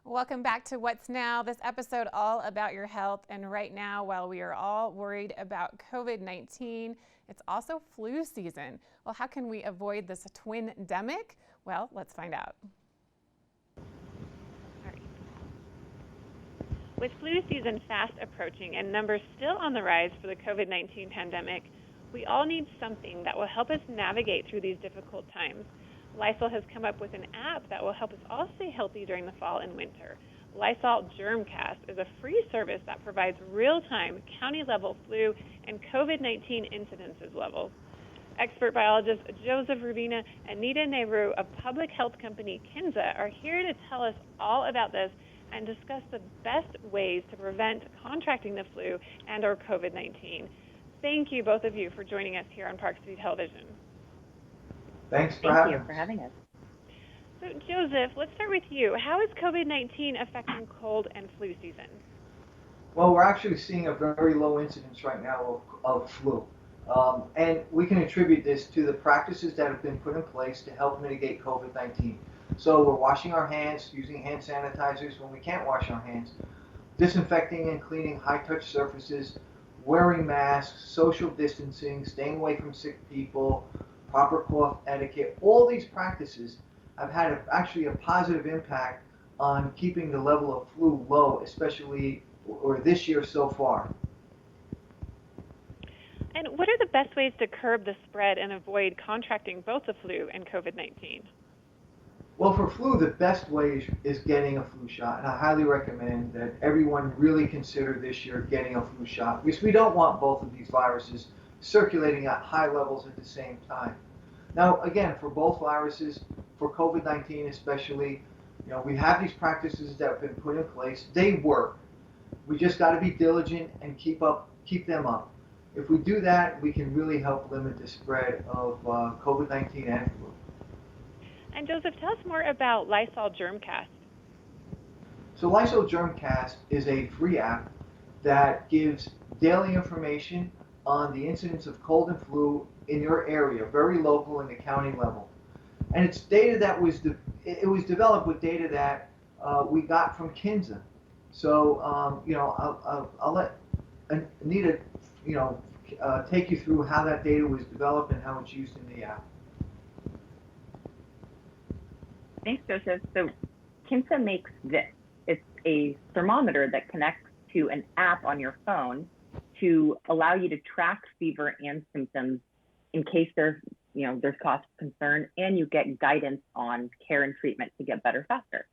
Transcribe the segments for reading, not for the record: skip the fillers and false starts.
Welcome back to What's Now. This episode all about your health. And right now, while we are all worried about COVID-19, it's also flu season. Well, how can we avoid this twindemic? Well, let's find out. All right. With flu season fast approaching and numbers still on the rise for the COVID-19 pandemic, we all need something that will help us navigate through these difficult times. Lysol has come up with an app that will help us all stay healthy during the fall and winter. Lysol Germcast is a free service that provides real-time county-level flu and COVID-19 incidences levels. Expert biologists Joseph Rubino and Nita Nehru of public health company Kinza are here to tell us all about this and discuss the best ways to prevent contracting the flu and or COVID-19. Thank you, both of you, for joining us here on Park City Television. Thank you for having us. So, Joseph, let's start with you. How is COVID-19 affecting cold and flu season? Well, we're actually seeing a very low incidence right now of flu. And we can attribute this to the practices that have been put in place to help mitigate COVID-19. So we're washing our hands, using hand sanitizers when we can't wash our hands, disinfecting and cleaning high-touch surfaces, wearing masks, social distancing, staying away from sick people, proper cough etiquette. All these practices have had actually a positive impact on keeping the level of flu low, especially this year so far. And what are the best ways to curb the spread and avoid contracting both the flu and COVID-19? Well, for flu, the best way is getting a flu shot, and I highly recommend that everyone really consider this year getting a flu shot, because we don't want both of these viruses circulating at high levels at the same time. Now, again, for both viruses, for COVID-19 especially, we have these practices that have been put in place. They work. We just got to be diligent and keep them up. If we do that, we can really help limit the spread of COVID-19 and flu. And Joseph, tell us more about Lysol Germcast. So Lysol Germcast is a free app that gives daily information on the incidence of cold and flu in your area, very local in the county level. And it's data that was developed with data that we got from Kinza. So I'll let Nita take you through how that data was developed and how it's used in the app. Thanks, Joseph. So Kinza makes this. It's a thermometer that connects to an app on your phone to allow you to track fever and symptoms in case there's cause for concern, and you get guidance on care and treatment to get better faster.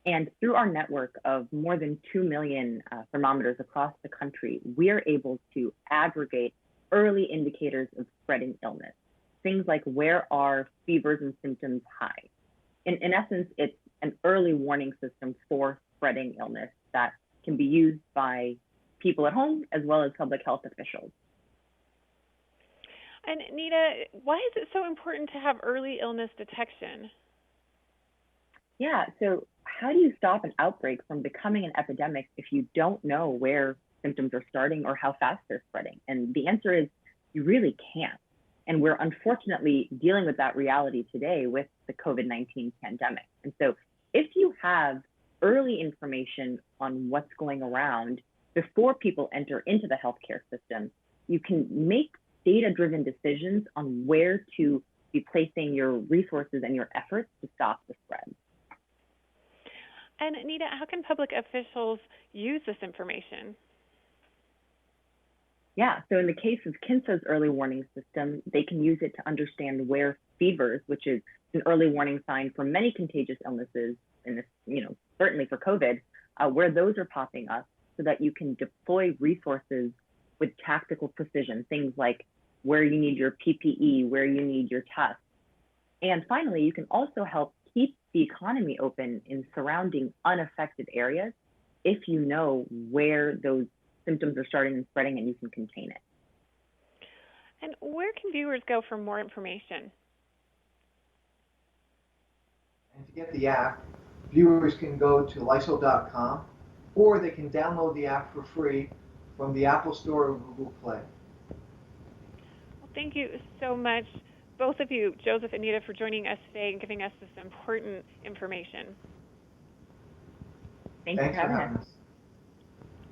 And through our network of more than 2 million thermometers across the country, we are able to aggregate early indicators of spreading illness. Things like, where are fevers and symptoms high? In essence, it's an early warning system for spreading illness that can be used by people at home as well as public health officials. And Nita, why is it so important to have early illness detection? Yeah, so how do you stop an outbreak from becoming an epidemic if you don't know where symptoms are starting or how fast they're spreading? And the answer is you really can't. And we're unfortunately dealing with that reality today with the COVID-19 pandemic. And so if you have early information on what's going around before people enter into the healthcare system, you can make data-driven decisions on where to be placing your resources and your efforts to stop the spread. And Nita, how can public officials use this information? Yeah, so in the case of Kinza's early warning system, they can use it to understand where fevers, which is an early warning sign for many contagious illnesses, and certainly for COVID, where those are popping up, so that you can deploy resources with tactical precision, things like where you need your PPE, where you need your tests. And finally, you can also help keep the economy open in surrounding unaffected areas if you know where those symptoms are starting and spreading and you can contain it. And where can viewers go for more information? And to get the app, viewers can go to Lysol.com, or they can download the app for free from the Apple Store or Google Play. Well, thank you so much, both of you, Joseph and Nita, for joining us today and giving us this important information. Thanks for having us.